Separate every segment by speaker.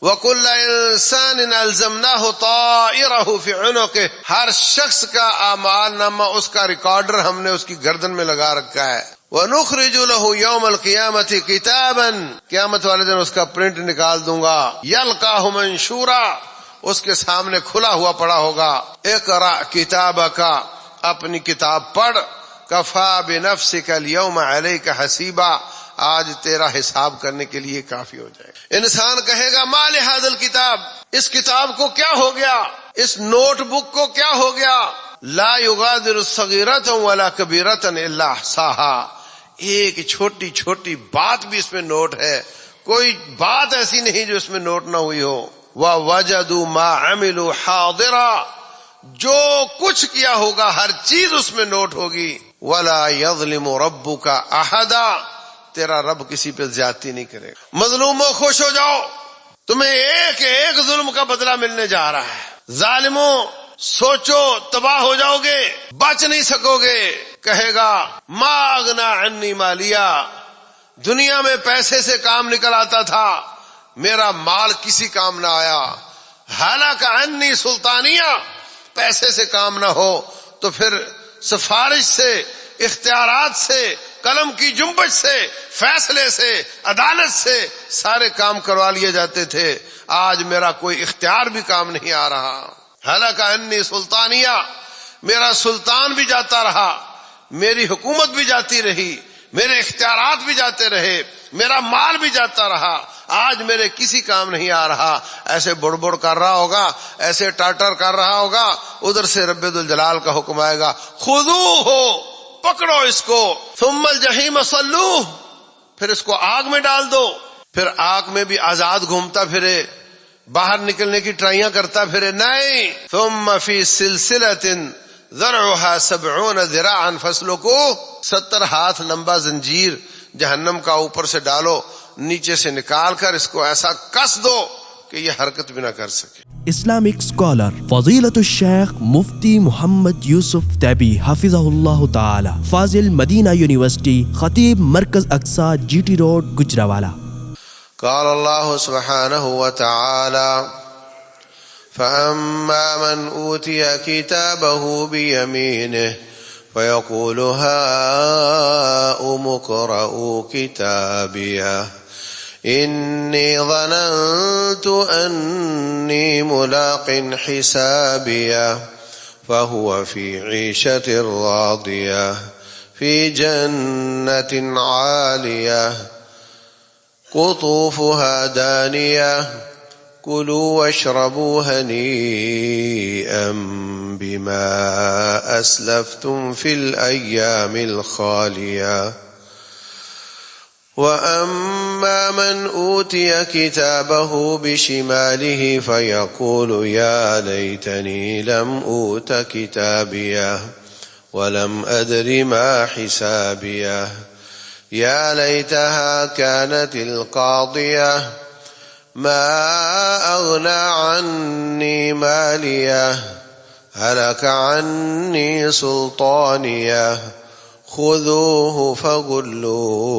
Speaker 1: وَكُلَّ إِنسَانٍ أَلْزَمْنَاهُ طَائِرَهُ فِي عُنُقِهِ، ہر شخص کا اعمال نامہ اس کا ریکارڈر ہم نے اس کی گردن میں لگا رکھا ہے. وَنُخْرِجُ لَهُ يَوْمَ الْقِيَامَةِ كِتَابًا، قیامت والے دن اس کا پرنٹ نکال دوں گا. يَلْقَاهُ مَنشُورًا، اس کے سامنے کھلا ہوا پڑا ہوگا. اقرأ کتابک، اپنی کتاب پڑھ. کفا بنفسک اليوم علیک حسیبا، آج تیرا حساب کرنے کے لیے کافی ہو جائے گا. انسان کہے گا ما لہذا الکتاب، اس کتاب کو کیا ہو گیا، اس نوٹ بک کو کیا ہو گیا. لا یغادر صغیرۃ ولا کبیرۃ الا احصاها، ایک چھوٹی چھوٹی بات بھی اس میں نوٹ ہے، کوئی بات ایسی نہیں جو اس میں نوٹ نہ ہوئی ہو. ووجدوا ما عملوا حاضرا، جو کچھ کیا ہوگا ہر چیز اس میں نوٹ ہوگی. ولا یظلم ربک احدا، تیرا رب کسی پہ زیادتی نہیں کرے گا. مظلوموں خوش ہو جاؤ، تمہیں ایک ایک ظلم کا بدلہ ملنے جا رہا ہے. ظالموں سوچو تباہ ہو جاؤ گے، بچ نہیں سکو گے. کہے گا ما اغنا عنی مالیا، دنیا میں پیسے سے کام نکل آتا تھا، میرا مال کسی کام نہ آیا. ہلاک عنی سلطانیہ، پیسے سے کام نہ ہو تو پھر سفارش سے، اختیارات سے، قلم کی جنبش سے، فیصلے سے، عدالت سے سارے کام کروا لیے جاتے تھے. آج میرا کوئی اختیار بھی کام نہیں آ رہا. ہلاک عنی سلطانیہ، میرا سلطان بھی جاتا رہا، میری حکومت بھی جاتی رہی، میرے اختیارات بھی جاتے رہے، میرا مال بھی جاتا رہا، آج میرے کسی کام نہیں آ رہا. ایسے بڑ بڑ کر رہا ہوگا، ایسے ٹاٹر کر رہا ہوگا. ادھر سے رب ذوالجلال کا حکم آئے گا خذوہ، پکڑو اس کو. ثم الجحیم صلوہ، پھر اس کو آگ میں ڈال دو. پھر آگ میں بھی آزاد گھومتا پھرے، باہر نکلنے کی ٹرائیاں کرتا پھرے. نہیں، ثم فی سلسلۃ ذرعها 70 ذراعا فاسلکوہ، 70 ہاتھ لمبا زنجیر جہنم کا اوپر سے ڈالو، نیچے سے نکال کر اس کو ایسا کس دو کہ یہ حرکت بھی نہ کر سکے.
Speaker 2: اسلامک اسکالر فضیلت الشیخ مفتی محمد یوسف تیبی حفظہ اللہ تعالی، فاضل مدینہ یونیورسٹی، خطیب مرکز اقصی جی ٹی روڈ گجرانوالہ.
Speaker 1: قال اللہ سبحانہ وتعالی فأما من أوتي كتابه بيمينه فيقول هاؤم اقرءوا كتابيه إني ظننت أني ملاق حسابيه فهو في عيشة راضية في جنة عالية قطوفها دانية كلوا واشربوا هنيئا بما أسلفتم في الأيام الخالية وأما من أوتي كتابه بشماله فيقول يا ليتني لم أوت كتابيه ولم أدر ما حسابيه يا ليتها كانت القاضية ما أغنى عني ماليه هلك عني سلطانيه خذوه فغلوه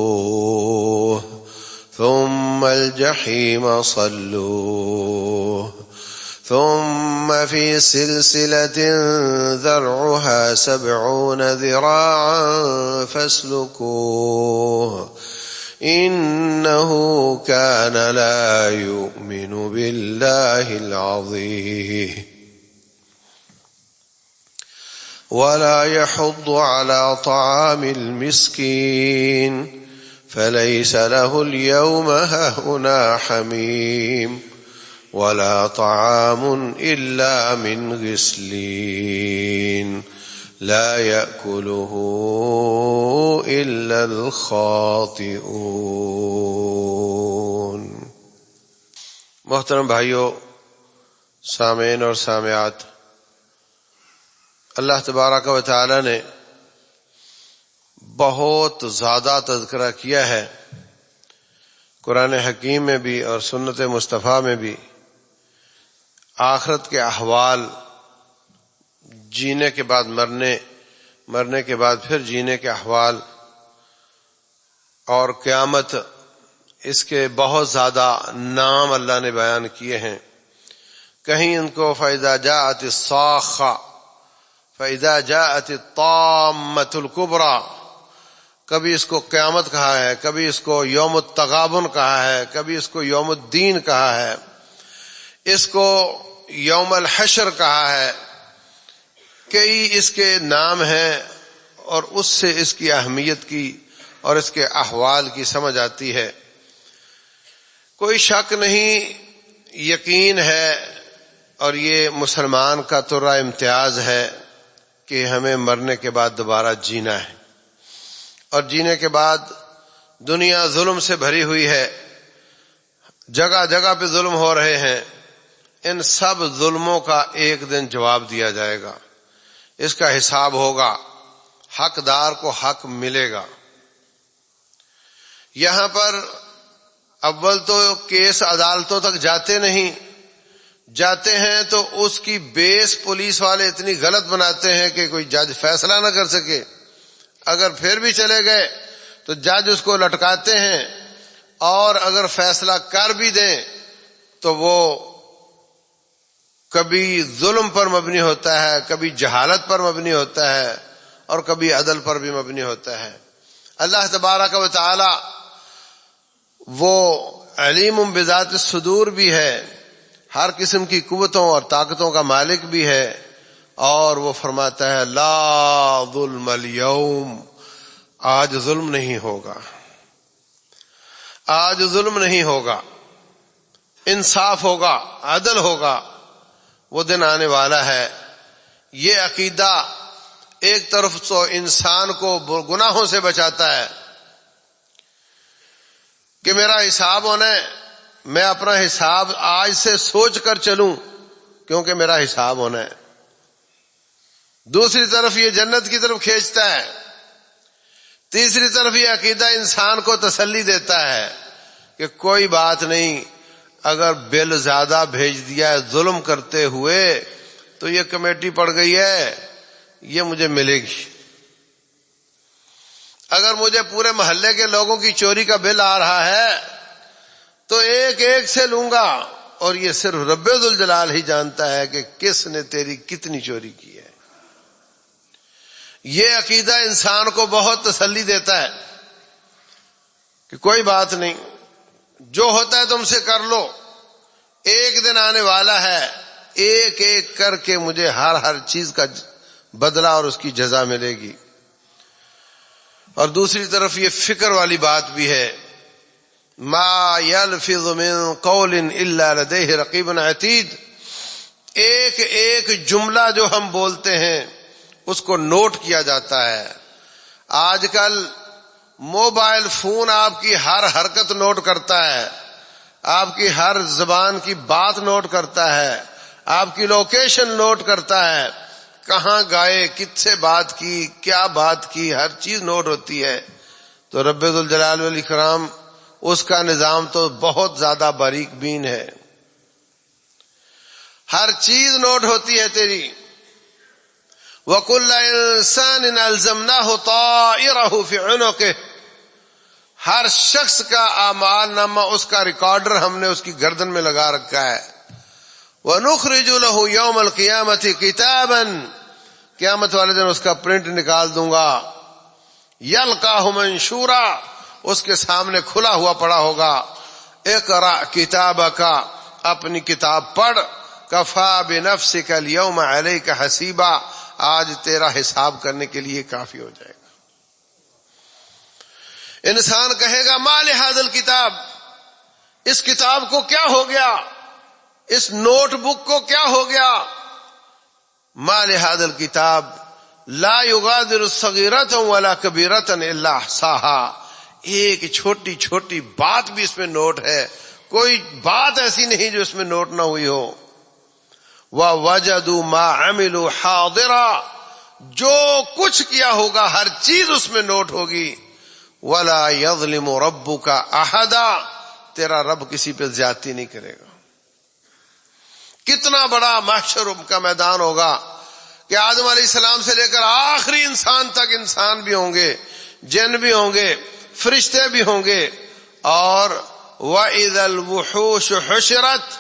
Speaker 1: ثم الجحيم صلوه ثم في سلسلة ذرعها 70 ذراعا فاسلكوه إنه كان لا يؤمن بالله العظيم ولا يحض على طعام المسكين فليس له اليوم هاهنا حميم ولا طعام إلا من غسلين لا يأكله إلا الخاطئون. محترم بھائیو، سامعین اور سامعات، اللہ تبارک و تعالی نے بہت زیادہ تذکرہ کیا ہے قرآن حکیم میں بھی اور سنت مصطفیٰ میں بھی، آخرت کے احوال، جینے کے بعد مرنے، مرنے کے بعد پھر جینے کے احوال، اور قیامت اس کے بہت زیادہ نام اللہ نے بیان کیے ہیں. کہیں ان کو فَإِذَا جَاءَتِ الصَّاخَّةُ فَإِذَا جَاءَتِ الطَّامَّةُ الْكُبْرَى، کبھی اس کو قیامت کہا ہے، کبھی اس کو یوم التغابن کہا ہے، کبھی اس کو یوم الدین کہا ہے، اس کو یوم الحشر کہا ہے. کئی اس کے نام ہیں اور اس سے اس کی اہمیت کی اور اس کے احوال کی سمجھ آتی ہے. کوئی شک نہیں، یقین ہے، اور یہ مسلمان کا ترا امتیاز ہے کہ ہمیں مرنے کے بعد دوبارہ جینا ہے، اور جینے کے بعد دنیا ظلم سے بھری ہوئی ہے، جگہ جگہ پہ ظلم ہو رہے ہیں. ان سب ظلموں کا ایک دن جواب دیا جائے گا، اس کا حساب ہوگا، حقدار کو حق ملے گا. یہاں پر اول تو کیس عدالتوں تک جاتے نہیں، جاتے ہیں تو اس کی بیس پولیس والے اتنی غلط بناتے ہیں کہ کوئی جج فیصلہ نہ کر سکے. اگر پھر بھی چلے گئے تو جج اس کو لٹکاتے ہیں، اور اگر فیصلہ کر بھی دیں تو وہ کبھی ظلم پر مبنی ہوتا ہے، کبھی جہالت پر مبنی ہوتا ہے، اور کبھی عدل پر بھی مبنی ہوتا ہے. اللہ تبارک و تعالی وہ علیم بذات الصدور بھی ہے، ہر قسم کی قوتوں اور طاقتوں کا مالک بھی ہے، اور وہ فرماتا ہے لا ظلم اليوم، آج ظلم نہیں ہوگا، آج ظلم نہیں ہوگا، انصاف ہوگا، عدل ہوگا. وہ دن آنے والا ہے. یہ عقیدہ ایک طرف تو انسان کو گناہوں سے بچاتا ہے کہ میرا حساب ہونا ہے، میں اپنا حساب آج سے سوچ کر چلوں کیونکہ میرا حساب ہونا ہے. دوسری طرف یہ جنت کی طرف کھینچتا ہے. تیسری طرف یہ عقیدہ انسان کو تسلی دیتا ہے کہ کوئی بات نہیں، اگر بل زیادہ بھیج دیا ہے ظلم کرتے ہوئے تو یہ کمیٹی پڑ گئی ہے، یہ مجھے ملے گی. اگر مجھے پورے محلے کے لوگوں کی چوری کا بل آ رہا ہے تو ایک ایک سے لوں گا، اور یہ صرف رب ذوالجلال ہی جانتا ہے کہ کس نے تیری کتنی چوری کی ہے. یہ عقیدہ انسان کو بہت تسلی دیتا ہے کہ کوئی بات نہیں، جو ہوتا ہے تم سے کر لو، ایک دن آنے والا ہے ایک ایک کر کے مجھے ہر چیز کا بدلہ اور اس کی جزا ملے گی. اور دوسری طرف یہ فکر والی بات بھی ہے، ما یلفظ من قول الا لدیہ رقیب عتید. ایک ایک جملہ جو ہم بولتے ہیں اس کو نوٹ کیا جاتا ہے. آج کل موبائل فون آپ کی ہر حرکت نوٹ کرتا ہے، آپ کی ہر زبان کی بات نوٹ کرتا ہے، آپ کی لوکیشن نوٹ کرتا ہے، کہاں گئے، کس سے بات کی، کیا بات کی، ہر چیز نوٹ ہوتی ہے. تو رب ذوالجلال والاکرام اس کا نظام تو بہت زیادہ باریک بین ہے، ہر چیز نوٹ ہوتی ہے تیری. وَكُلَّ إِنسَانٍ أَلْزَمْنَاهُ طَائِرَهُ فِي عُنُقِهِ، ہر شخص کا اعمال نامہ اس کا ریکارڈر ہم نے اس کی گردن میں لگا رکھا ہے. وَنُخْرِجُ لَهُ يَوْمَ الْقِيَامَةِ كِتَابًا، قیامت والے دن اس کا پرنٹ نکال دوں گا. يَلْقَاهُ مَنشُورًا، اس کے سامنے کھلا ہوا پڑا ہوگا. اقرأ کتابک، اپنی کتاب پڑھ. کفا بنفسک اليوم علیک حسیبا، آج تیرا حساب کرنے کے لیے کافی ہو جائے گا. انسان کہے گا ما لہذا الکتاب، اس کتاب کو کیا ہو گیا، اس نوٹ بک کو کیا ہو گیا. ما لہذا الکتاب لا یغادر صغیرۃ ولا کبیرۃ الا احصاها، ایک چھوٹی چھوٹی بات بھی اس میں نوٹ ہے، کوئی بات ایسی نہیں جو اس میں نوٹ نہ ہوئی ہو. وَوَجَدُوا مَا عَمِلُوا حَاضِرًا، جو کچھ کیا ہوگا ہر چیز اس میں نوٹ ہوگی. وَلَا يَظْلِمُ رَبُّكَ أَحَدًا، تیرا رب کسی پہ زیادتی نہیں کرے گا. کتنا بڑا محشر کا میدان ہوگا کہ آدم علیہ السلام سے لے کر آخری انسان تک، انسان بھی ہوں گے، جن بھی ہوں گے، فرشتے بھی ہوں گے، اور وَإِذَا الْوُحُوشُ حُشِرَتْ،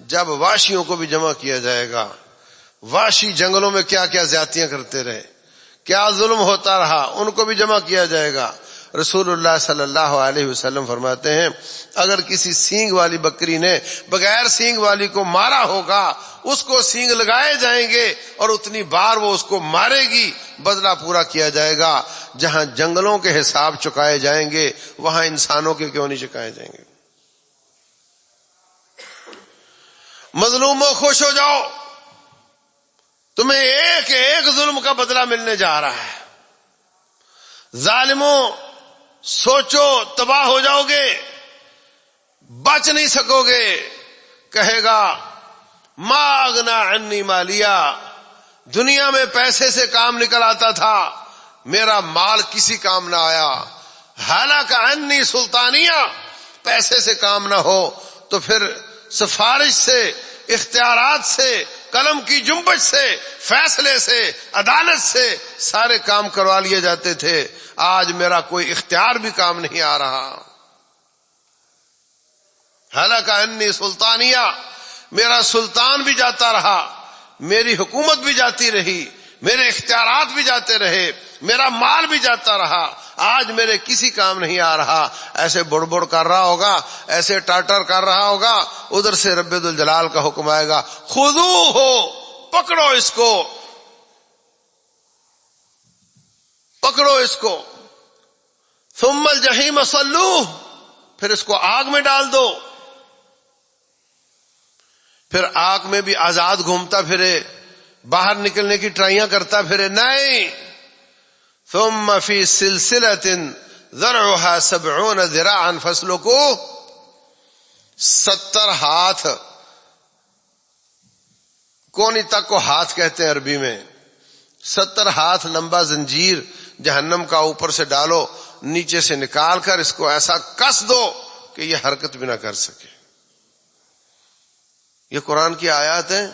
Speaker 1: جب واشیوں کو بھی جمع کیا جائے گا. واشی جنگلوں میں کیا کیا زیادتیاں کرتے رہے، کیا ظلم ہوتا رہا، ان کو بھی جمع کیا جائے گا. رسول اللہ صلی اللہ علیہ وسلم فرماتے ہیں اگر کسی سینگ والی بکری نے بغیر سینگ والی کو مارا ہوگا، اس کو سینگ لگائے جائیں گے اور اتنی بار وہ اس کو مارے گی، بدلہ پورا کیا جائے گا. جہاں جنگلوں کے حساب چکائے جائیں گے وہاں انسانوں کے کیوں نہیں چکائے جائیں گے؟ مظلوموں خوش ہو جاؤ، تمہیں ایک ایک ظلم کا بدلہ ملنے جا رہا ہے. ظالموں سوچو تباہ ہو جاؤ گے، بچ نہیں سکو گے. کہے گا ما اغنا عنی مالیا، دنیا میں پیسے سے کام نکل آتا تھا، میرا مال کسی کام نہ آیا. حالانکہ عنی سلطانیہ، پیسے سے کام نہ ہو تو پھر سفارش سے، اختیارات سے، قلم کی جنبش سے، فیصلے سے، عدالت سے سارے کام کروا لیے جاتے تھے. آج میرا کوئی اختیار بھی کام نہیں آ رہا. حالانکہ انی سلطانیہ، میرا سلطان بھی جاتا رہا، میری حکومت بھی جاتی رہی، میرے اختیارات بھی جاتے رہے، میرا مال بھی جاتا رہا، آج میرے کسی کام نہیں آ رہا. ایسے بڑ بڑ کر رہا ہوگا، ایسے ٹاٹر کر رہا ہوگا. ادھر سے رب ذوالجلال کا حکم آئے گا خذوہ، پکڑو اس کو، پکڑو اس کو. ثم الجحیم صلوہ، پھر اس کو آگ میں ڈال دو. پھر آگ میں بھی آزاد گھومتا پھرے، باہر نکلنے کی ٹرائیاں کرتا پھرے. نہیں، ثم فی سلسلۃ ذرعها 70 ذراعا فاسلکوہ، 70 ہاتھ، کونی تک کو ہاتھ کہتے ہیں عربی میں. 70 ہاتھ لمبا زنجیر جہنم کا اوپر سے ڈالو، نیچے سے نکال کر اس کو ایسا کس دو کہ یہ حرکت بھی نہ کر سکے. یہ قرآن کی آیات ہیں.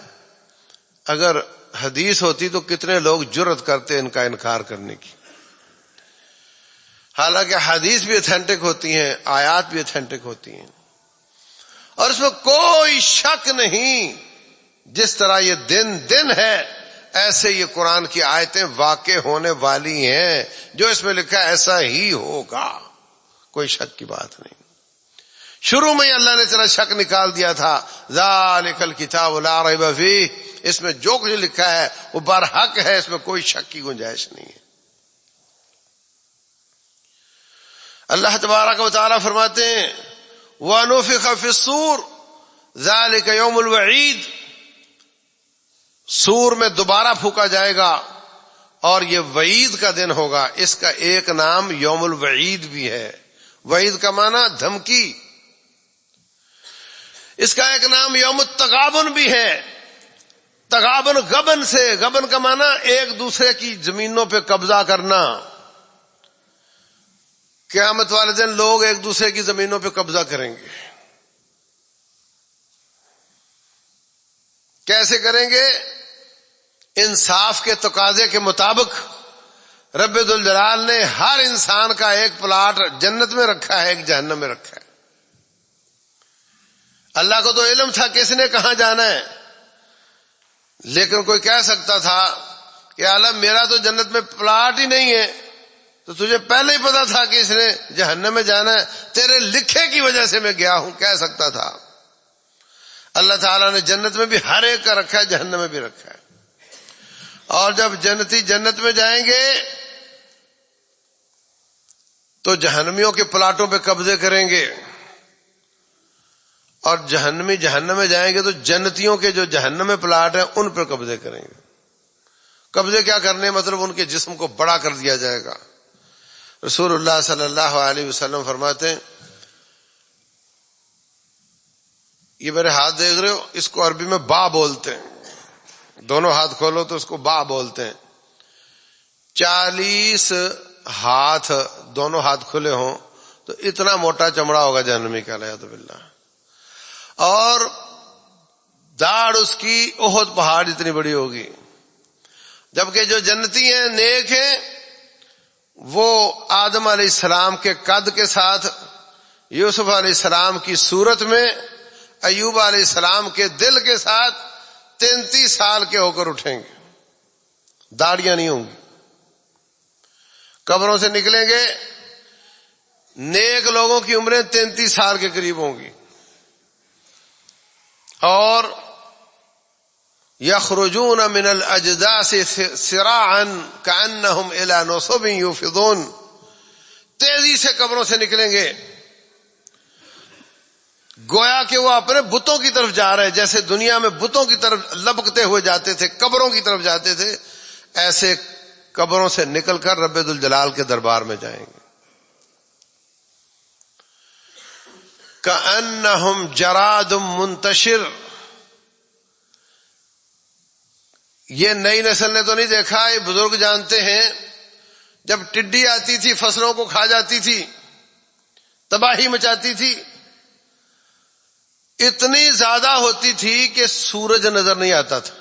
Speaker 1: اگر حدیث ہوتی تو کتنے لوگ جرأت کرتے ان کا انکار کرنے کی. حالانکہ حدیث بھی اتھینٹک ہوتی ہیں، آیات بھی اتھینٹک ہوتی ہیں، اور اس میں کوئی شک نہیں. جس طرح یہ دن ہے، ایسے یہ قرآن کی آیتیں واقع ہونے والی ہیں. جو اس میں لکھا ہے ایسا ہی ہوگا، کوئی شک کی بات نہیں. شروع میں ہی اللہ نے تیرا شک نکال دیا تھا. ذالک الکتاب لا ریب فیہ، اس میں جو کچھ لکھا ہے وہ برحق ہے، اس میں کوئی شک کی گنجائش نہیں ہے. اللہ تبارک و تعالی فرماتے ہیں وَنُفِخَ فِي الصُّورِ ذَلِكَ يَوْمُ الْوَعِيدِ، سور میں دوبارہ پھونکا جائے گا اور یہ وعید کا دن ہوگا. اس کا ایک نام یوم الوعید بھی ہے. وعید کا معنی دھمکی. اس کا ایک نام یوم التغابن بھی ہے. تغابن غبن سے، غبن کا معنی ایک دوسرے کی زمینوں پہ قبضہ کرنا. قیامت والے دن لوگ ایک دوسرے کی زمینوں پہ قبضہ کریں گے. کیسے کریں گے؟ انصاف کے تقاضے کے مطابق رب ذوالجلال نے ہر انسان کا ایک پلاٹ جنت میں رکھا ہے، ایک جہنم میں رکھا ہے. اللہ کو تو علم تھا کس نے کہاں جانا ہے، لیکن کوئی کہہ سکتا تھا کہ عالم میرا تو جنت میں پلاٹ ہی نہیں ہے، تو تجھے پہلے ہی پتا تھا کہ اس نے جہنم میں جانا ہے، تیرے لکھے کی وجہ سے میں گیا ہوں، کہہ سکتا تھا. اللہ تعالیٰ نے جنت میں بھی ہر ایک کا رکھا ہے، جہنم میں بھی رکھا ہے. اور جب جنتی جنت میں جائیں گے تو جہنمیوں کے پلاٹوں پہ قبضے کریں گے، اور جہنمی جہنم میں جائیں گے تو جنتیوں کے جو جہنم میں پلاٹ ہیں ان پر قبضے کریں گے. قبضے کیا کرنے؟ مطلب ان کے جسم کو بڑا کر دیا جائے گا. رسول اللہ صلی اللہ علیہ وسلم فرماتے ہیں، یہ میرے ہاتھ دیکھ رہے ہو، اس کو عربی میں با بولتے ہیں. دونوں ہاتھ کھولو تو اس کو با بولتے ہیں. 40 ہاتھ دونوں ہاتھ کھلے ہوں تو اتنا موٹا چمڑا ہوگا جہنمی کا، علیہ باللہ. اور داڑھ اس کی احد پہاڑ جتنی بڑی ہوگی. جبکہ جو جنتی ہیں، نیک ہیں، وہ آدم علیہ السلام کے قد کے ساتھ یوسف علیہ السلام کی صورت میں ایوب علیہ السلام کے دل کے ساتھ 33 سال کے ہو کر اٹھیں گے، داڑیاں نہیں ہوں گی، قبروں سے نکلیں گے، نیک لوگوں کی عمریں 33 سال کے قریب ہوں گی، اور یخرجون من الاجداث سراعا کانہم الی نصب یوفضون، تیزی سے قبروں سے نکلیں گے گویا کہ وہ اپنے بتوں کی طرف جا رہے، جیسے دنیا میں بتوں کی طرف لپکتے ہوئے جاتے تھے، قبروں کی طرف جاتے تھے، ایسے قبروں سے نکل کر رب ذوالجلال کے دربار میں جائیں گے۔ کأنہم جراد منتشر، یہ نئی نسل نے تو نہیں دیکھا، یہ بزرگ جانتے ہیں، جب ٹڈی آتی تھی فصلوں کو کھا جاتی تھی، تباہی مچاتی تھی، اتنی زیادہ ہوتی تھی کہ سورج نظر نہیں آتا تھا،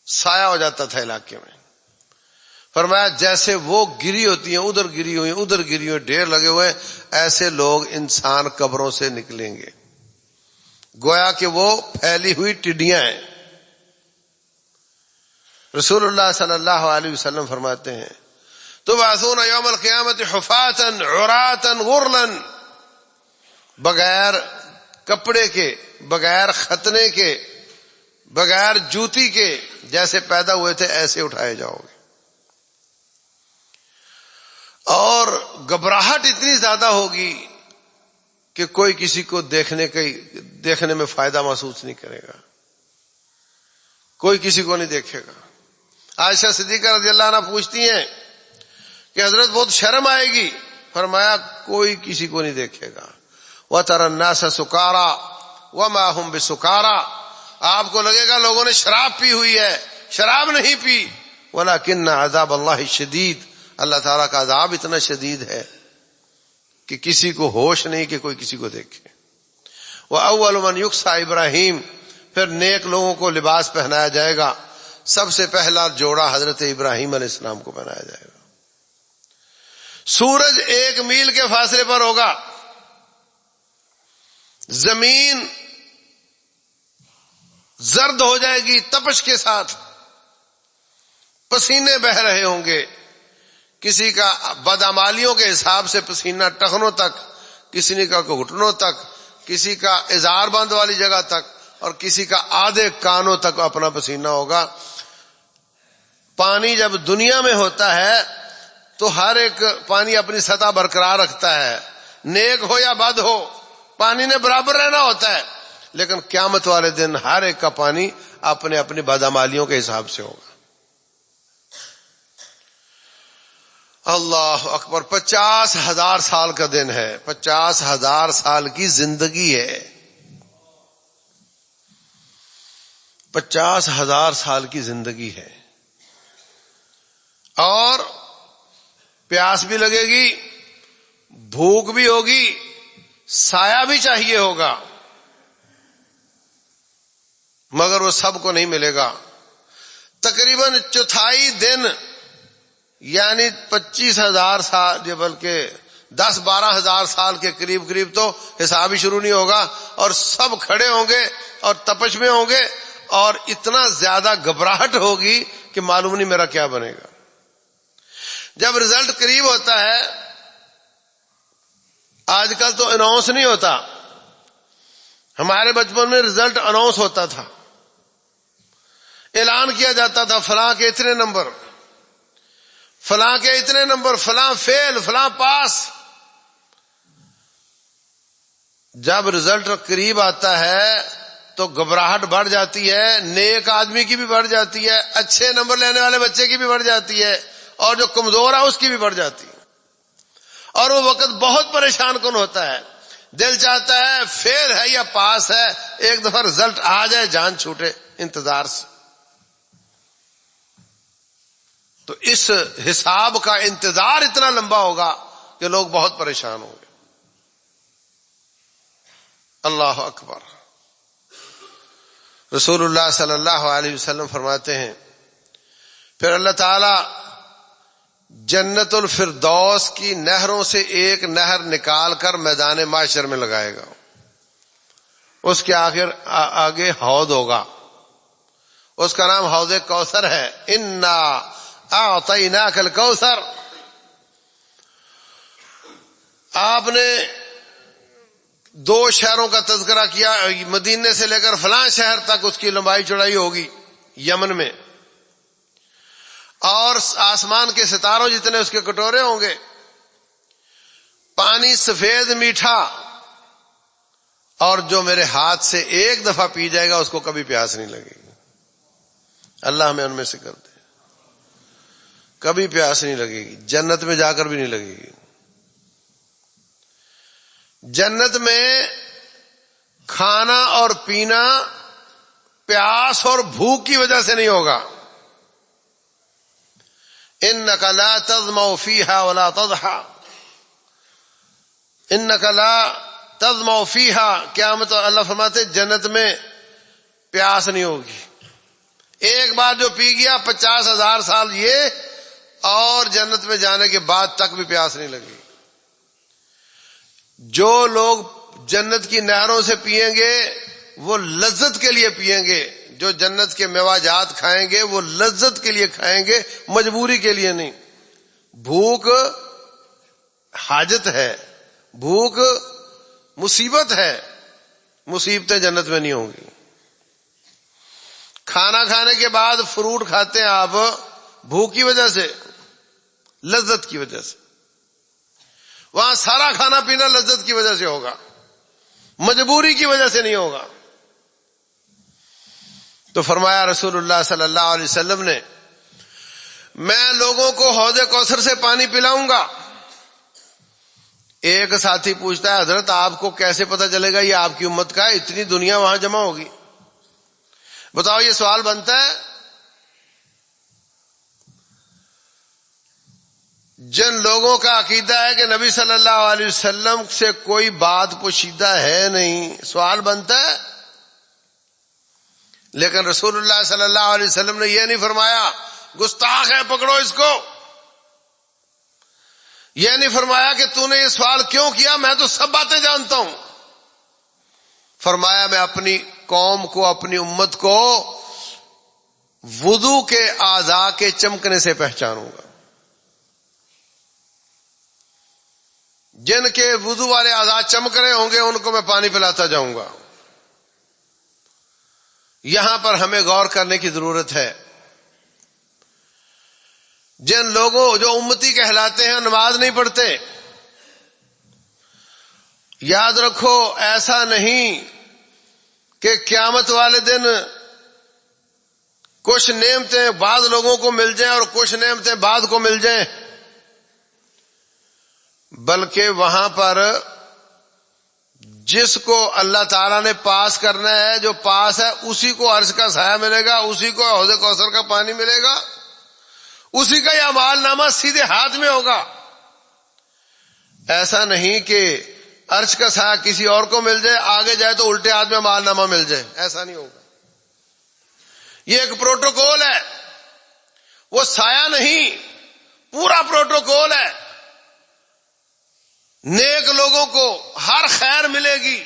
Speaker 1: سایہ ہو جاتا تھا علاقے میں۔ فرمایا جیسے وہ گری ہوتی ہیں، ادھر گری ہوئی ادھر گری ہوئی، ڈھیر لگے ہوئے، ایسے لوگ انسان قبروں سے نکلیں گے گویا کہ وہ پھیلی ہوئی ٹڈیاں ہیں۔ رسول اللہ صلی اللہ علیہ وسلم فرماتے ہیں تبعثون یوم القیامت حفاتا عراتا غرلا، بغیر کپڑے کے، بغیر ختنے کے، بغیر جوتی کے، جیسے پیدا ہوئے تھے ایسے اٹھائے جاؤ گے، اور گھبراہٹ اتنی زیادہ ہوگی کہ کوئی کسی کو دیکھنے میں فائدہ محسوس نہیں کرے گا، کوئی کسی کو نہیں دیکھے گا۔ عائشہ صدیقہ رضی اللہ عنہ پوچھتی ہیں کہ حضرت بہت شرم آئے گی، فرمایا کوئی کسی کو نہیں دیکھے گا۔ وَتَرَى النَّاسَ سُكَارَى وَمَا هُمْ بِسُكَارَى، آپ کو لگے گا لوگوں نے شراب پی ہوئی ہے، شراب نہیں پی، وَلَكِنَّ عَذَابَ اللَّهِ شَدِيدٌ، اللہ تعالیٰ کا عذاب اتنا شدید ہے کہ کسی کو ہوش نہیں کہ کوئی کسی کو دیکھے۔ وَأَوَّلُ مَنْ يُكْسَى ابراہیم، پھر نیک لوگوں کو لباس پہنایا جائے گا، سب سے پہلا جوڑا حضرت ابراہیم علیہ السلام کو پہنایا جائے گا۔ سورج 1 میل کے فاصلے پر ہوگا، زمین زرد ہو جائے گی تپش کے ساتھ، پسینے بہ رہے ہوں گے، کسی کا بدعمالیوں کے حساب سے پسینہ ٹخنوں تک، کسی کا گھٹنوں تک، کسی کا اظہار بند والی جگہ تک، اور کسی کا آدھے کانوں تک اپنا پسینہ ہوگا۔ پانی جب دنیا میں ہوتا ہے تو ہر ایک پانی اپنی سطح برقرار رکھتا ہے، نیک ہو یا بد ہو پانی نے برابر رہنا ہوتا ہے، لیکن قیامت والے دن ہر ایک کا پانی اپنے اپنی بدعمالیوں کے حساب سے ہوگا۔ اللہ اکبر، 50,000 سال کا دن ہے، 50,000 سال کی زندگی ہے، 50,000 سال کی زندگی ہے، اور پیاس بھی لگے گی، بھوک بھی ہوگی، سایہ بھی چاہیے ہوگا، مگر وہ سب کو نہیں ملے گا۔ تقریباً 1/4 دن یعنی 25,000 سال، بلکہ 10-12,000 سال کے قریب تو حساب ہی شروع نہیں ہوگا، اور سب کھڑے ہوں گے اور تپش میں ہوں گے، اور اتنا زیادہ گھبراہٹ ہوگی کہ معلوم نہیں میرا کیا بنے گا۔ جب رزلٹ قریب ہوتا ہے، آج کل تو اناؤنس نہیں ہوتا، ہمارے بچپن میں رزلٹ اناؤنس ہوتا تھا، اعلان کیا جاتا تھا فلاں کے اتنے نمبر، فلاں کے اتنے نمبر، فلاں فیل، فلاں پاس۔ جب رزلٹ قریب آتا ہے تو گھبراہٹ بڑھ جاتی ہے، نیک آدمی کی بھی بڑھ جاتی ہے، اچھے نمبر لینے والے بچے کی بھی بڑھ جاتی ہے، اور جو کمزور ہے اس کی بھی بڑھ جاتی ہے، اور وہ وقت بہت پریشان کن ہوتا ہے۔ دل چاہتا ہے فیل ہے یا پاس ہے، ایک دفعہ رزلٹ آ جائے، جان چھوٹے انتظار سے۔ تو اس حساب کا انتظار اتنا لمبا ہوگا کہ لوگ بہت پریشان ہوں گے۔ اللہ اکبر۔ رسول اللہ صلی اللہ علیہ وسلم فرماتے ہیں پھر اللہ تعالی جنت الفردوس کی نہروں سے ایک نہر نکال کر میدان محشر میں لگائے گا. اس کے آگے حوض ہوگا، اس کا نام حوض کوثر ہے. انا اعطیناک الکوثر. آپ نے 2 شہروں کا تذکرہ کیا، مدینے سے لے کر فلاں شہر تک اس کی لمبائی چوڑائی ہوگی یمن میں، اور آسمان کے ستاروں جتنے اس کے کٹورے ہوں گے. پانی سفید میٹھا، اور جو میرے ہاتھ سے ایک دفعہ پی جائے گا اس کو کبھی پیاس نہیں لگے گی. اللہ ہمیں ان میں سے کر دے. کبھی پیاس نہیں لگے گی، جنت میں جا کر بھی نہیں لگے گی. جنت میں کھانا اور پینا پیاس اور بھوک کی وجہ سے نہیں ہوگا. انک لا تظمأ فیہا ولا تضحا. انک لا تظمأ فیہا، قیامت اللہ فرماتے جنت میں پیاس نہیں ہوگی. ایک بار جو پی گیا 50,000 سال یہ، اور جنت میں جانے کے بعد تک بھی پیاس نہیں لگی. جو لوگ جنت کی نہروں سے پیئیں گے وہ لذت کے لیے پیئیں گے. جو جنت کے میوہ جات کھائیں گے وہ لذت کے لیے کھائیں گے، مجبوری کے لیے نہیں. بھوک حاجت ہے، بھوک مصیبت ہے، مصیبتیں جنت میں نہیں ہوں گی. کھانا کھانے کے بعد فروٹ کھاتے ہیں آپ بھوک کی وجہ سے، لذت کی وجہ سے. وہاں سارا کھانا پینا لذت کی وجہ سے ہوگا، مجبوری کی وجہ سے نہیں ہوگا. تو فرمایا رسول اللہ صلی اللہ علیہ وسلم نے، میں لوگوں کو حوض کوثر سے پانی پلاؤں گا. ایک ساتھی پوچھتا ہے حضرت آپ کو کیسے پتہ چلے گا یہ آپ کی امت کا ہے؟ اتنی دنیا وہاں جمع ہوگی. بتاؤ، یہ سوال بنتا ہے. جن لوگوں کا عقیدہ ہے کہ نبی صلی اللہ علیہ وسلم سے کوئی بات پوشیدہ ہے نہیں، سوال بنتا ہے. لیکن رسول اللہ صلی اللہ علیہ وسلم نے یہ نہیں فرمایا گستاخ ہے پکڑو اس کو. یہ نہیں فرمایا کہ تو نے یہ سوال کیوں کیا، میں تو سب باتیں جانتا ہوں. فرمایا میں اپنی قوم کو، اپنی امت کو وضو کے اعضاء کے چمکنے سے پہچانوں گا. جن کے وضو والے اعضاء چمک رہے ہوں گے ان کو میں پانی پلاتا جاؤں گا. یہاں پر ہمیں غور کرنے کی ضرورت ہے. جن لوگوں جو امتی کہلاتے ہیں نماز نہیں پڑھتے، یاد رکھو ایسا نہیں کہ قیامت والے دن کچھ نعمتیں بعض لوگوں کو مل جائیں اور کچھ نعمتیں بعض کو مل جائیں، بلکہ وہاں پر جس کو اللہ تعالیٰ نے پاس کرنا ہے، جو پاس ہے اسی کو عرش کا سایہ ملے گا، اسی کو حوض کوثر کا پانی ملے گا، اسی کا یہ اعمال نامہ سیدھے ہاتھ میں ہوگا. ایسا نہیں کہ عرش کا سایہ کسی اور کو مل جائے، آگے جائے تو الٹے ہاتھ میں اعمال نامہ مل جائے، ایسا نہیں ہوگا. یہ ایک پروٹوکول ہے، وہ سایہ نہیں، پورا پروٹوکول ہے. نیک لوگوں کو ہر خیر ملے گی،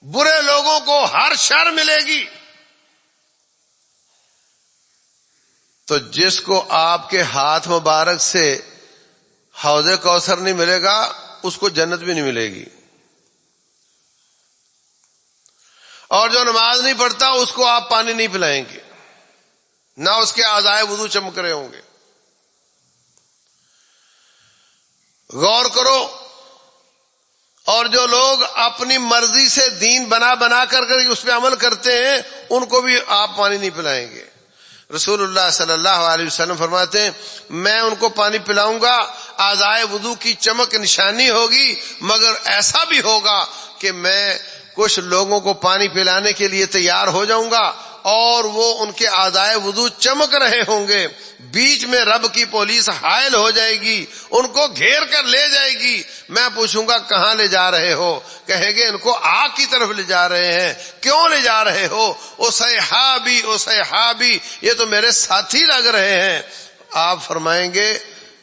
Speaker 1: برے لوگوں کو ہر شر ملے گی. تو جس کو آپ کے ہاتھ مبارک سے حوض کوثر نہیں ملے گا اس کو جنت بھی نہیں ملے گی. اور جو نماز نہیں پڑھتا اس کو آپ پانی نہیں پلائیں گے، نہ اس کے اعضائے وضو چمک رہے ہوں گے. غور کرو. اور جو لوگ اپنی مرضی سے دین بنا بنا کر اس پہ عمل کرتے ہیں ان کو بھی آپ پانی نہیں پلائیں گے. رسول اللہ صلی اللہ علیہ وسلم فرماتے ہیں میں ان کو پانی پلاؤں گا، اعضائے وضو کی چمک نشانی ہوگی، مگر ایسا بھی ہوگا کہ میں کچھ لوگوں کو پانی پلانے کے لیے تیار ہو جاؤں گا اور وہ ان کے اعضائے وضو چمک رہے ہوں گے، بیچ میں رب کی پولیس حائل ہو جائے گی، ان کو گھیر کر لے جائے گی. میں پوچھوں گا کہاں لے جا رہے ہو؟ کہیں گے ان کو آگ کی طرف لے جا رہے ہیں. کیوں لے جا رہے ہو؟ او صحابی، یہ تو میرے ساتھی لگ رہے ہیں. آپ فرمائیں گے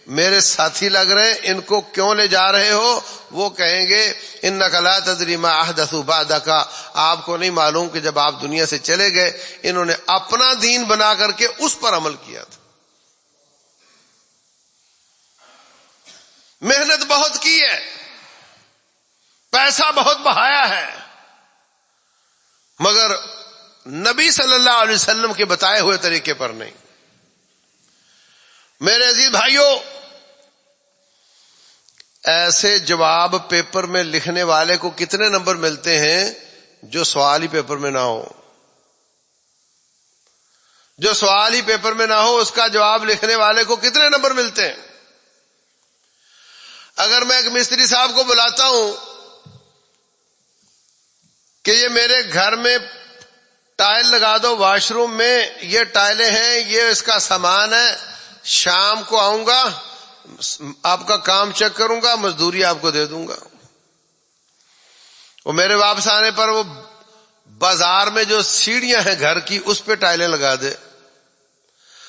Speaker 1: میرے ساتھی لگ رہے ہیں، ان کو کیوں لے جا رہے ہو؟ وہ کہیں گے انک لا تدری ما احدثوا بعدک، آپ کو نہیں معلوم کہ جب آپ دنیا سے چلے گئے انہوں نے اپنا دین بنا کر کے اس پر عمل کیا تھا، محنت بہت کی ہے، پیسہ بہت بہایا ہے، مگر نبی صلی اللہ علیہ وسلم کے بتائے ہوئے طریقے پر نہیں۔ میرے عزیز بھائیوں، ایسے جواب پیپر میں لکھنے والے کو کتنے نمبر ملتے ہیں جو سوال ہی پیپر میں نہ ہو؟ جو سوال ہی پیپر میں نہ ہو اس کا جواب لکھنے والے کو کتنے نمبر ملتے ہیں؟ اگر میں ایک مستری صاحب کو بلاتا ہوں کہ یہ میرے گھر میں ٹائل لگا دو، واش روم میں یہ ٹائلیں ہیں، یہ اس کا سامان ہے، شام کو آؤں گا، آپ کا کام چیک کروں گا، مزدوری آپ کو دے دوں گا، وہ میرے واپس آنے پر وہ بازار میں جو سیڑھیاں ہیں گھر کی اس پہ ٹائلیں لگا دے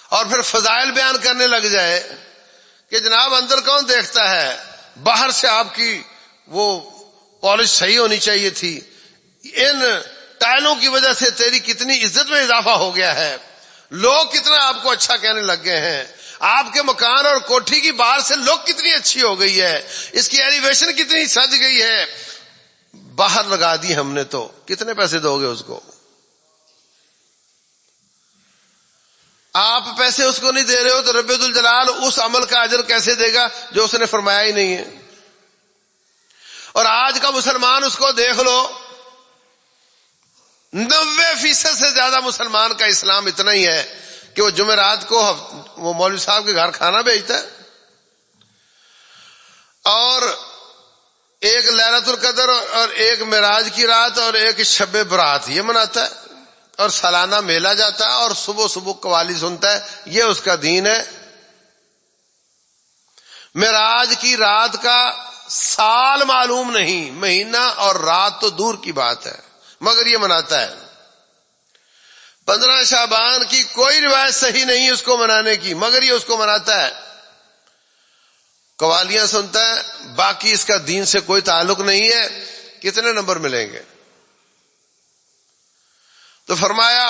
Speaker 1: اور پھر فضائل بیان کرنے لگ جائے کہ جناب اندر کون دیکھتا ہے، باہر سے آپ کی وہ پالش صحیح ہونی چاہیے تھی، ان ٹائلوں کی وجہ سے تیری کتنی عزت میں اضافہ ہو گیا ہے، لوگ کتنا آپ کو اچھا کہنے لگ گئے ہیں، آپ کے مکان اور کوٹھی کی باہر سے لوگ کتنی اچھی ہو گئی ہے، اس کی ایلیویشن کتنی سج گئی ہے، باہر لگا دی ہم نے، تو کتنے پیسے دو گے اس کو؟ آپ پیسے اس کو نہیں دے رہے ہو تو رب ذوالجلال اس عمل کا اجر کیسے دے گا جو اس نے فرمایا ہی نہیں ہے؟ اور آج کا مسلمان اس کو دیکھ لو، 90% سے زیادہ مسلمان کا اسلام اتنا ہی ہے کہ وہ جمعرات کو وہ مولوی صاحب کے گھر کھانا بھیجتا ہے اور ایک لیلۃ القدر اور ایک معراج کی رات اور ایک شب برات یہ مناتا ہے اور سالانہ میلہ جاتا ہے اور صبح صبح قوالی سنتا ہے، یہ اس کا دین ہے۔ معراج کی رات کا سال معلوم نہیں، مہینہ اور رات تو دور کی بات ہے، مگر یہ مناتا ہے۔ 15 شعبان کی کوئی روایت صحیح نہیں اس کو منانے کی، مگر یہ اس کو مناتا ہے، قوالیاں سنتا ہے، باقی اس کا دین سے کوئی تعلق نہیں ہے۔ کتنے نمبر ملیں گے؟ تو فرمایا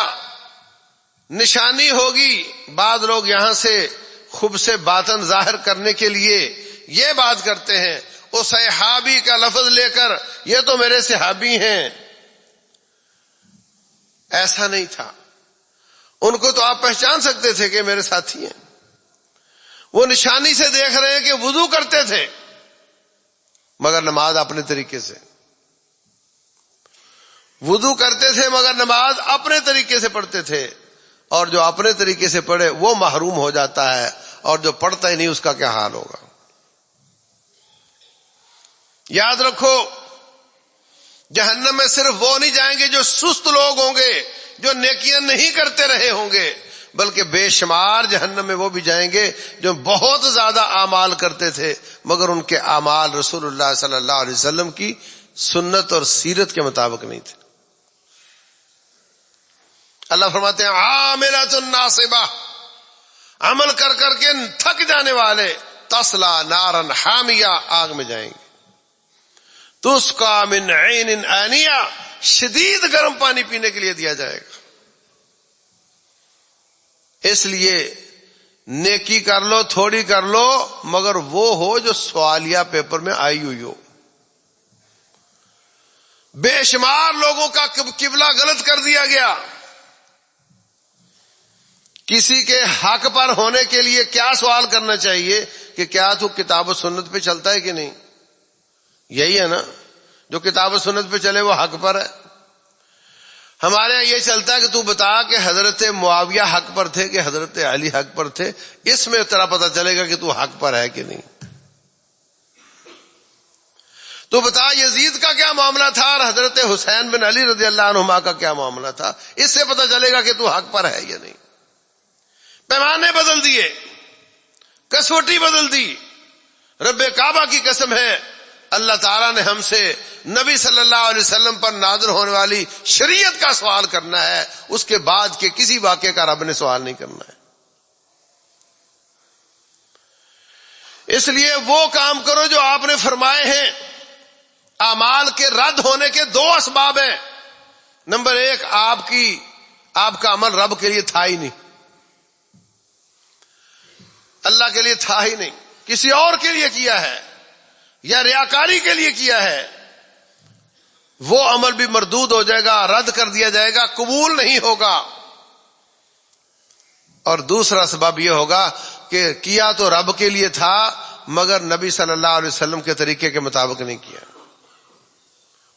Speaker 1: نشانی ہوگی، بعض لوگ یہاں سے خوب سے باطن ظاہر کرنے کے لیے یہ بات کرتے ہیں، وہ صحابی کا لفظ لے کر یہ تو میرے صحابی ہیں، ایسا نہیں تھا، ان کو تو آپ پہچان سکتے تھے کہ میرے ساتھی ہیں، وہ نشانی سے دیکھ رہے ہیں کہ وضو کرتے تھے مگر نماز اپنے طریقے سے، وضو کرتے تھے مگر نماز اپنے طریقے سے پڑھتے تھے، اور جو اپنے طریقے سے پڑھے وہ محروم ہو جاتا ہے، اور جو پڑھتا ہی نہیں اس کا کیا حال ہوگا؟ یاد رکھو جہنم میں صرف وہ نہیں جائیں گے جو سست لوگ ہوں گے، جو نیکیاں نہیں کرتے رہے ہوں گے، بلکہ بے شمار جہنم میں وہ بھی جائیں گے جو بہت زیادہ اعمال کرتے تھے مگر ان کے اعمال رسول اللہ صلی اللہ علیہ وسلم کی سنت اور سیرت کے مطابق نہیں تھے۔ اللہ فرماتے ہیں عاملۃ ناصبہ، عمل کر کر کے تھک جانے والے، تصلا نارا حامیہ، آگ میں جائیں گے، تسقى من عین آنیہ، شدید گرم پانی پینے کے لیے دیا جائے گا۔ اس لیے نیکی کر لو، تھوڑی کر لو، مگر وہ ہو جو سوالیہ پیپر میں آئی ہوئی ہو۔ بے شمار لوگوں کا قبلہ غلط کر دیا گیا، کسی کے حق پر ہونے کے لیے کیا سوال کرنا چاہیے کہ کیا تو کتاب و سنت پہ چلتا ہے کہ نہیں؟ یہی ہے نا، جو کتاب و سنت پہ چلے وہ حق پر ہے۔ ہمارے یہاں یہ چلتا ہے کہ تو بتا کہ حضرت معاویہ حق پر تھے کہ حضرت علی حق پر تھے، اس میں تیرا پتہ چلے گا کہ تو حق پر ہے کہ نہیں۔ تو بتا یزید کا کیا معاملہ تھا اور حضرت حسین بن علی رضی اللہ عنہما کا کیا معاملہ تھا، اس سے پتہ چلے گا کہ تو حق پر ہے یا نہیں۔ پیمانے بدل دیے، کسوٹی بدل دی۔ رب کعبہ کی قسم ہے اللہ تعالیٰ نے ہم سے نبی صلی اللہ علیہ وسلم پر نازل ہونے والی شریعت کا سوال کرنا ہے، اس کے بعد کے کسی واقعے کا رب نے سوال نہیں کرنا ہے۔ اس لیے وہ کام کرو جو آپ نے فرمائے ہیں. اعمال کے رد ہونے کے دو اسباب ہیں. نمبر ایک، آپ کا عمل رب کے لیے تھا ہی نہیں، اللہ کے لیے تھا ہی نہیں، کسی اور کے لیے کیا ہے یا ریاکاری کے لیے کیا ہے، وہ عمل بھی مردود ہو جائے گا، رد کر دیا جائے گا، قبول نہیں ہوگا. اور دوسرا سبب یہ ہوگا کہ کیا تو رب کے لیے تھا مگر نبی صلی اللہ علیہ وسلم کے طریقے کے مطابق نہیں کیا،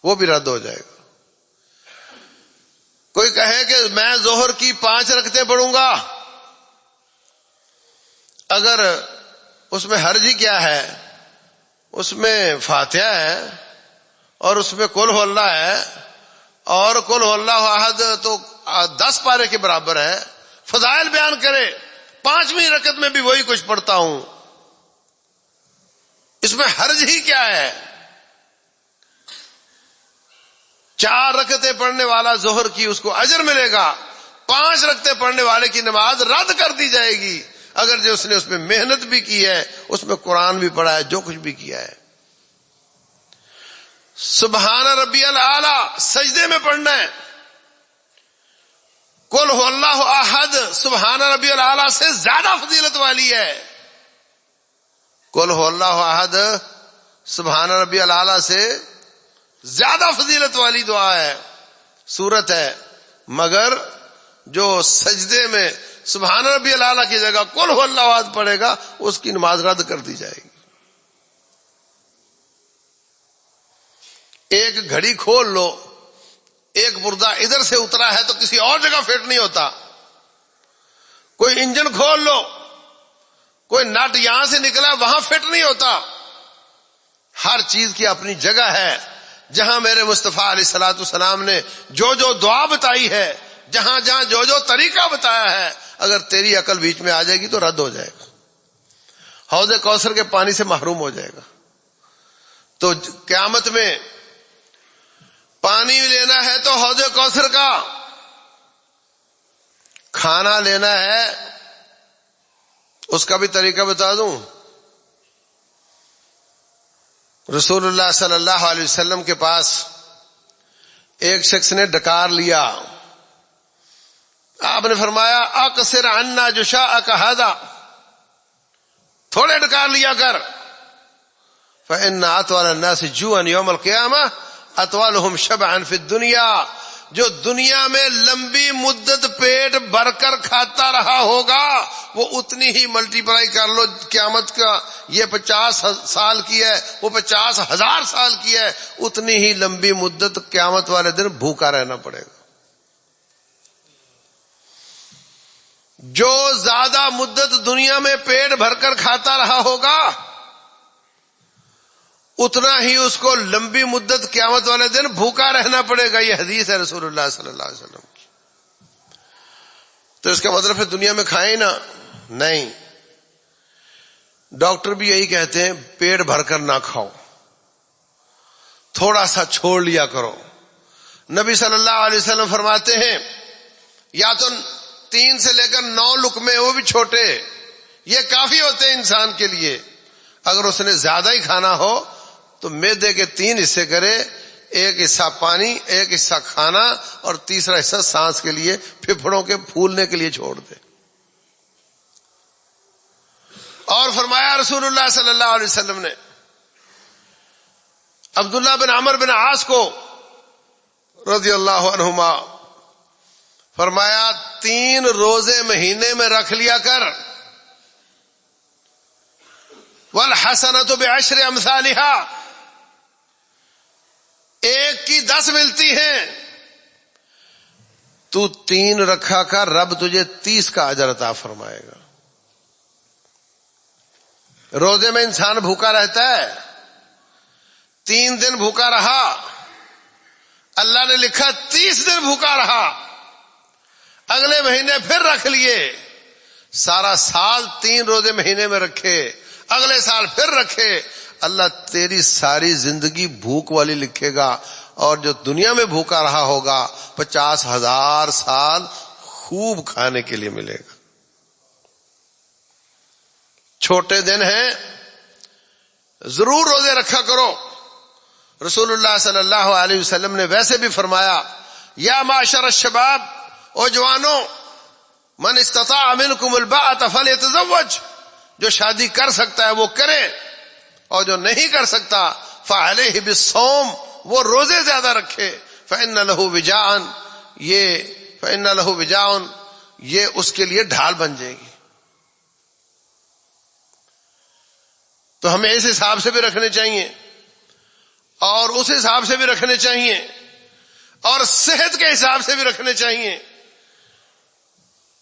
Speaker 1: وہ بھی رد ہو جائے گا. کوئی کہے کہ میں ظہر کی 5 رکعتیں پڑھوں گا، اگر اس میں حرج ہی کیا ہے، اس میں فاتحہ ہے اور اس میں قل ہو اللہ ہے، اور قل ہو اللہ احد تو 10 پارے کے برابر ہے، فضائل بیان کرے، 5ویں رکعت میں بھی وہی کچھ پڑھتا ہوں، اس میں حرج ہی کیا ہے؟ 4 رکعتیں پڑھنے والا ظہر کی اس کو اجر ملے گا، 5 رکعتیں پڑھنے والے کی نماز رد کر دی جائے گی، اگر جو اس نے اس میں محنت بھی کی ہے، اس میں قرآن بھی پڑھا ہے، جو کچھ بھی کیا ہے. سبحان ربی الاعلی سجدے میں پڑھنا ہے، قل ہو اللہ احد سبحان ربی الاعلی سے زیادہ فضیلت والی ہے. قل ہو اللہ احد سبحان ربی الاعلی سے زیادہ فضیلت والی دعا ہے، سورت ہے، مگر جو سجدے میں سبحان ربی الاعلی کی جگہ قل ہو اللہ احد پڑھے گا اس کی نماز رد کر دی جائے گی. ایک گھڑی کھول لو، ایک پردہ ادھر سے اترا ہے تو کسی اور جگہ فٹ نہیں ہوتا. کوئی انجن کھول لو، کوئی نٹ یہاں سے نکلا وہاں فٹ نہیں ہوتا. ہر چیز کی اپنی جگہ ہے. جہاں میرے مصطفیٰ علیہ الصلوۃ والسلام نے جو جو دعا بتائی ہے، جہاں جہاں جو جو طریقہ بتایا ہے، اگر تیری عقل بیچ میں آ جائے گی تو رد ہو جائے گا، حوض کوثر کے پانی سے محروم ہو جائے گا. تو قیامت میں پانی لینا ہے تو حوض کوثر کا، کھانا لینا ہے اس کا بھی طریقہ بتا دوں. رسول اللہ صلی اللہ علیہ وسلم کے پاس ایک شخص نے ڈکار لیا. آپ نے فرمایا اقصر عنا جشاءک ھذا، تھوڑے ڈکار لیا کر، فإن أطول الناس جوعا يوم القيامة اطولهم شبعا فی الدنیا. جو دنیا میں لمبی مدت پیٹ بھر کر کھاتا رہا ہوگا وہ اتنی ہی ملٹی پلائی کر لو، قیامت کا یہ 50 سال کی ہے، وہ 50,000 سال کی ہے، اتنی ہی لمبی مدت قیامت والے دن بھوکا رہنا پڑے گا. جو زیادہ مدت دنیا میں پیٹ بھر کر کھاتا رہا ہوگا اتنا ہی اس کو لمبی مدت قیامت والے دن بھوکا رہنا پڑے گا. یہ حدیث ہے رسول اللہ صلی اللہ علیہ وسلم کی. تو اس کا مطلب ہے دنیا میں کھائیں نا؟ نہیں. ڈاکٹر بھی یہی کہتے ہیں پیٹ بھر کر نہ کھاؤ، تھوڑا سا چھوڑ لیا کرو. نبی صلی اللہ علیہ وسلم فرماتے ہیں یا تو 3 سے لے کر 9 لقمے، وہ بھی چھوٹے، یہ کافی ہوتے ہیں انسان کے لیے. اگر اس نے زیادہ ہی کھانا ہو تو معدے کے 3 حصے کرے، ایک حصہ پانی، ایک حصہ کھانا، اور تیسرا حصہ سانس کے لیے، پھپھڑوں کے پھولنے کے لیے چھوڑ دے. اور فرمایا رسول اللہ صلی اللہ علیہ وسلم نے عبداللہ بن عمر بن عاص کو رضی اللہ عنہما فرمایا 3 روزے مہینے میں رکھ لیا کر، والحسنۃ بعشر امثالها، 1 کی 10 ملتی ہیں. تو 3 رکھا کر، رب تجھے 30 کا اجر عطا فرمائے گا. روزے میں انسان بھوکا رہتا ہے، 3 دن بھوکا رہا، اللہ نے لکھا 30 دن بھوکا رہا، اگلے مہینے پھر رکھ لیے، سارا سال 3 روزے مہینے میں رکھے، اگلے سال پھر رکھے، اللہ تیری ساری زندگی بھوک والی لکھے گا. اور جو دنیا میں بھوکا رہا ہوگا 50,000 سال خوب کھانے کے لیے ملے گا. چھوٹے دن ہیں ضرور روزے رکھا کرو. رسول اللہ صلی اللہ علیہ وسلم نے ویسے بھی فرمایا یا معاشر الشباب، او جوانوں، من استطاع منکم الباءۃ فلیتزوج، جو شادی کر سکتا ہے وہ کرے، اور جو نہیں کر سکتا فعلیہ بالصوم، وہ روزے زیادہ رکھے. فإن له وجاء، یہ اس کے لیے ڈھال بن جائے گی. تو ہمیں اس حساب سے بھی رکھنے چاہیے اور اس حساب سے بھی رکھنے چاہیے اور صحت کے حساب سے بھی رکھنے چاہیے.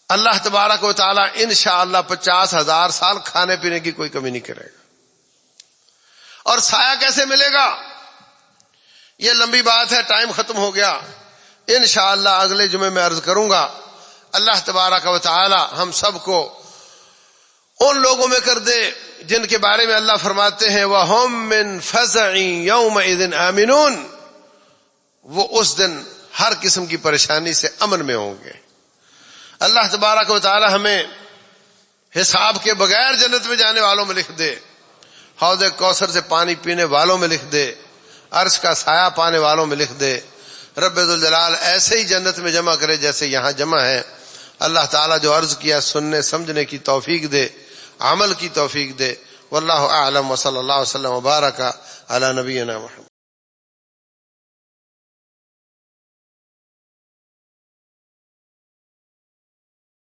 Speaker 1: اللہ تبارک و تعالی انشاءاللہ 50,000 سال کھانے پینے کی کوئی کمی نہیں کرے گا. اور سایہ کیسے ملے گا؟ یہ لمبی بات ہے، ٹائم ختم ہو گیا. انشاءاللہ اگلے جمعے میں عرض کروں گا. اللہ تبارک و تعالی ہم سب کو ان لوگوں میں کر دے جن کے بارے میں اللہ فرماتے ہیں وَهُم مِّن فَزَعٍ يَوْمَئِذٍ آمِنُونَ، وہ اس دن ہر قسم کی پریشانی سے امن میں ہوں گے. اللہ تبارک و تعالی ہمیں حساب کے بغیر جنت میں جانے والوں میں لکھ دے، حوض کوثر سے پانی پینے والوں میں لکھ دے، عرش کا سایہ پانے والوں میں لکھ دے. رب ذوالجلال ایسے ہی جنت میں جمع کرے جیسے یہاں جمع ہے. اللہ تعالیٰ جو عرض کیا سننے سمجھنے کی توفیق دے، عمل کی توفیق دے. واللہ اعلم وصلی اللہ وسلم وبارک علی نبینا محمد.